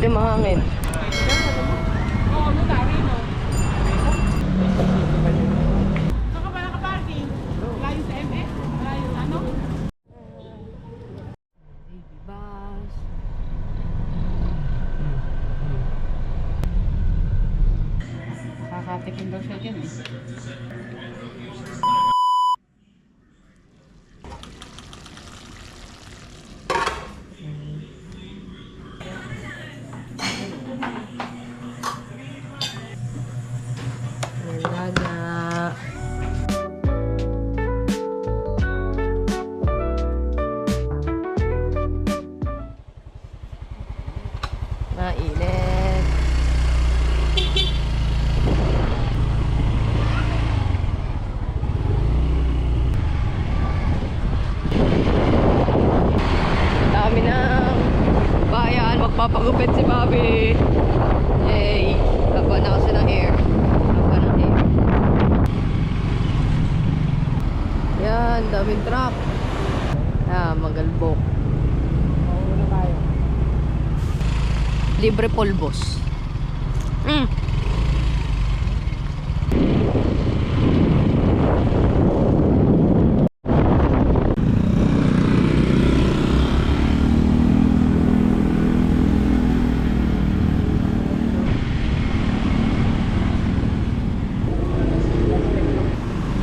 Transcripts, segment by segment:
Buti mahangin. Oo, ano dari mo? Saan ka ba nakaparking? Layo sa MS? Layo sa ano? Baby bus. Kakatikin daw siya dyan eh. Nilaga. Mainit. Dami ng bayan. Magpapagupit si Bobby. Yay. Laban na kasi ng hair. Laban ng hair. Yan. Daming truck. Ah, magalbok. Mauuna tayo. Libre polvos.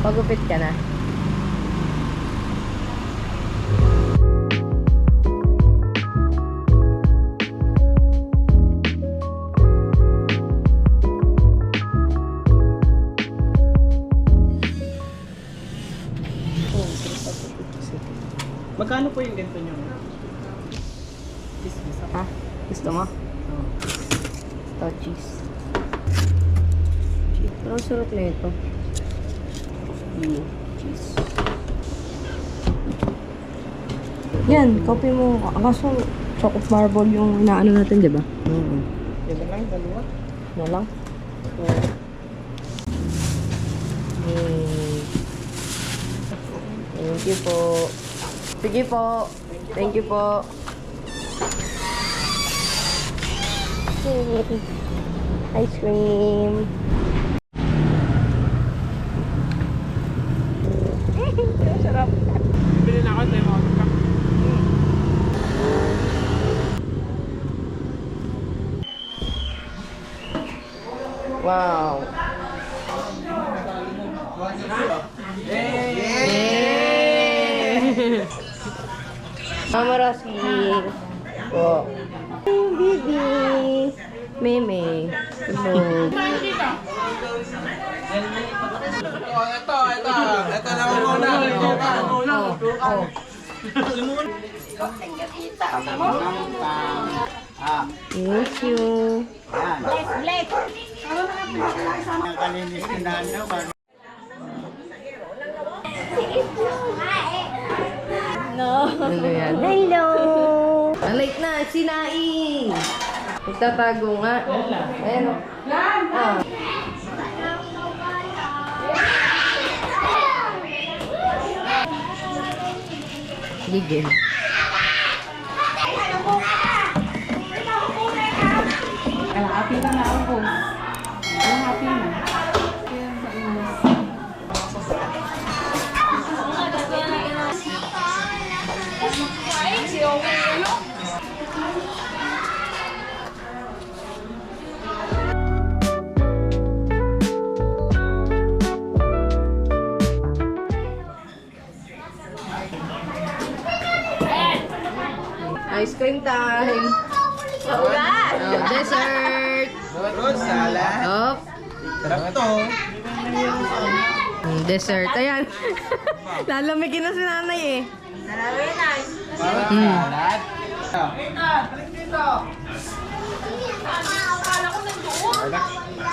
Pagupit ka na. Magkano po yung ganito nyo? Cheese. Ha? Gusto mo? Ito, cheese. Cheese. Pero ang sarap na ito. Cheese. Yan, copy mo. Kaso, chocolate marble yung inaano natin, di ba? Yan na lang, dalawa. Ano lang? Yay. Thank you po. Sige po. Thank you po. Ice cream. Sarap. Bili na ako, tayo mga ka. Wow. Yay! Mama Rosie. Po. Bibi. Meme. Hello. Ito naman muna. Thank you. Ano yan? Hello! Late na, sinaing! Nagtatago nga. Ayan o. Ah. Gigil. Happy na na ako. Happy na. Ice cream time. Dessert. Fruit salad. Oh. Sarap to. Dessert. Ayan. Lalamigin na si nanay eh. Salad.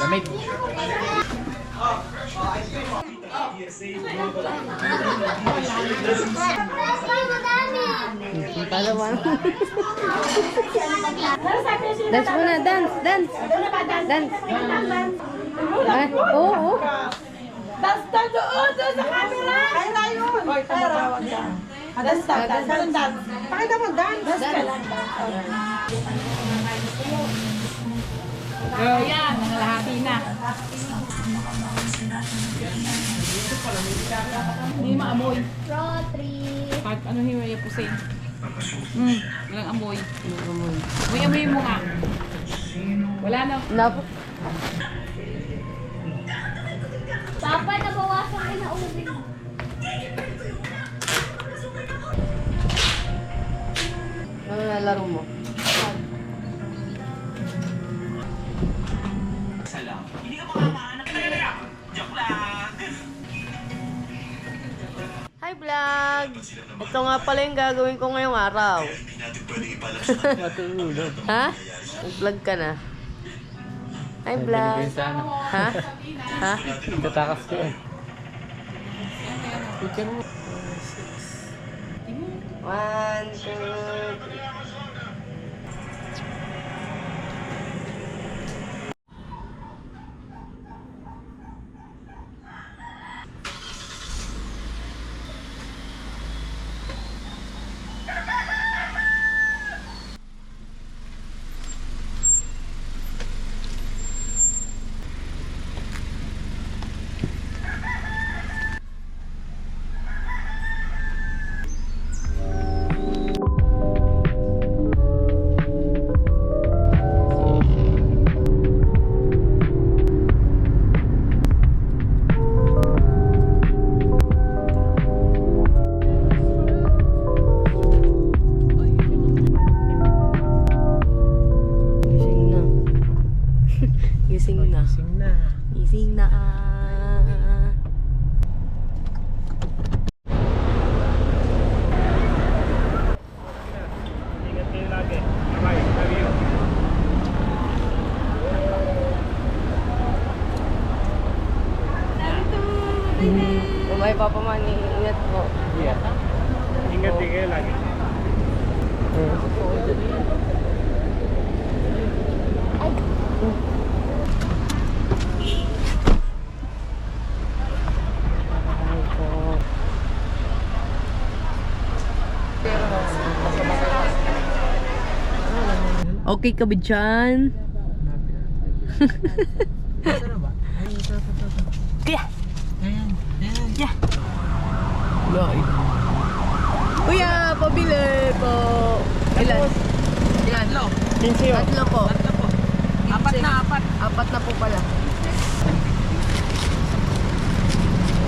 Lamig. Palawan. Dance muna, dance, dance. Dance. Ay, oo, oo. Dance doon sa camera! Ay, yun! Hoy, tumawag ka. Dance. Pakita mo, dance. Dance ka lang. Ayan, nangalahati na. Hindi maamoy. Rotary. Pag ano hiwaya pusin. Walang amoy. Amoy mo nga. Wala na. Nap- Papa, nabawasan ko na ubin. Ano nalaro mo? Hi vlog! Ito nga pala yung gagawin ko ngayong araw. Ha? Nag-vlog ka na? Hi vlog! Ha? Ha? Tatakas ko eh. One, two, three. Gising na. Gising na. Gising na. Ingat kayo lagi. Bye-bye. Love you. Bye Papa Manny. Ingat po. Ingat din kayo lagi. Okay ka ba dyan? Kaya! Kaya! Loy. Kuya, pabili po. Ilan? Ilan? Tatlo po. Apat na, apat. Apat na po pala.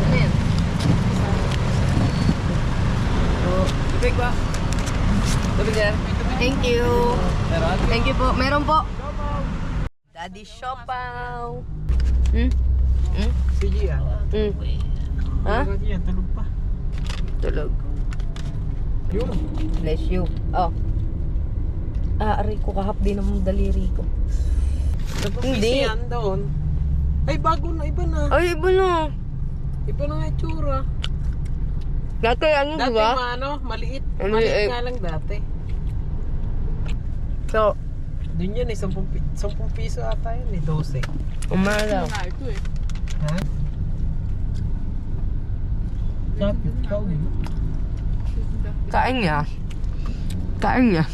Ano yan? Oh, tubig ba? Tubig yan? Thank you. Thank you po. Meron po. Daddy Siopaw. Sige yan. Ha? Yan, tulog pa. Tulog. Yun. Bless you. Oh. Aray ko kahap din ang daliri ko. Hindi. Yan doon. Ay, bago na. Iba na. Ay, iba na. Iba na nga itsura. Dati ano, Dati diba? maliit. Ano, Maliit nga lang dati. So, Doon yun eh, 10 piso ata yun eh, 12. umalaw. Wala ito eh. Ha? Kapit ka ulit. Kain niya. Kain niya.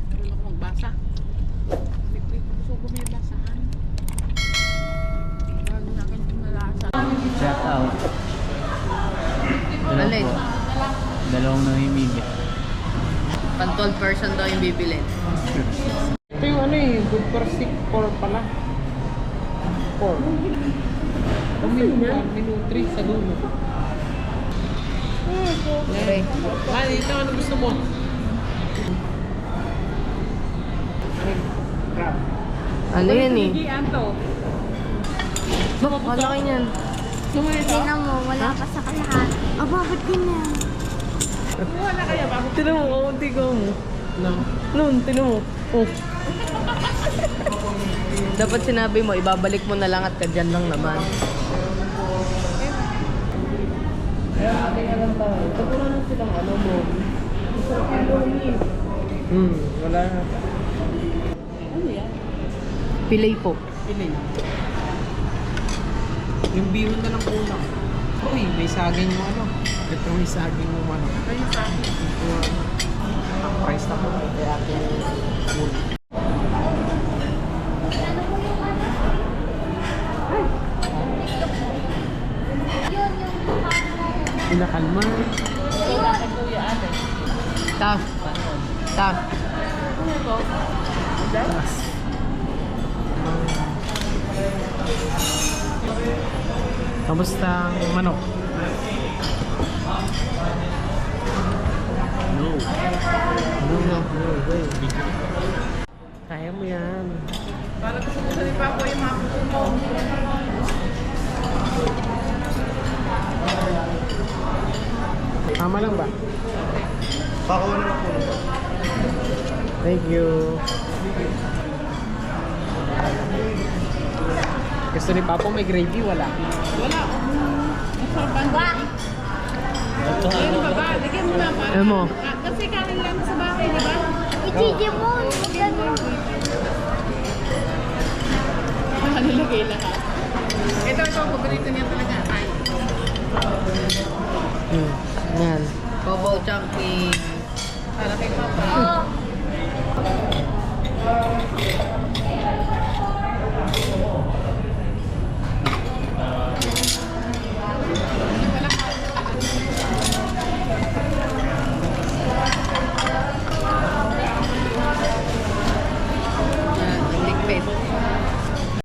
Meron ako magbasa. Gusto ko may basahan. Bago na akin yung nalasa. Shout out. Alin? Dalawang namimili. Pan 12 person daw yung bibilin. Ito yung ano eh, good for sick 4 pala. 4. Minutri sa dulo. Okay. Ah, dito ano gusto mo? Ano yan eh? Hindi, Anto. Bak, malaki niyan. Tingnan mo, wala pa sa kalahat. Aba, ba't ganyan? Wala kaya ba? Tinan mo, kaunti ka mo. No. Noon, tinan mo. Oh. Dapat sinabi mo, ibabalik mo na lang at kadyan lang naman. Kaya ating alam tayo. Pagkura na silang ano mo. Wala na. Ano yan? Pilay po. Pili. Yung bihon na lang kulang. Uy, may saging yung ano. Ito may saging yung ano. Kayo sa akin. Ang price na po. Kaya ating nakalma. Wala kay Kuya Ate. Ta. Ta. Taas. Kamusta ang manok? No. No. Kaya mo yan. Para gusto ko ni Papa yung mga kuko. Tama lang ba? Thank you. Gusto ni Papa may gravy? Wala. Wala. Masarap ba? Ayun ba ba? Lagyan mo na para. Ano mo? Kasi kanin lang sa bahay, di ba? Itigi mo. Ganun. Nilagay lahat. Ito, paborito niya talaga. Ay. Yan. Bobo chunky. Para kay Papa. Oh.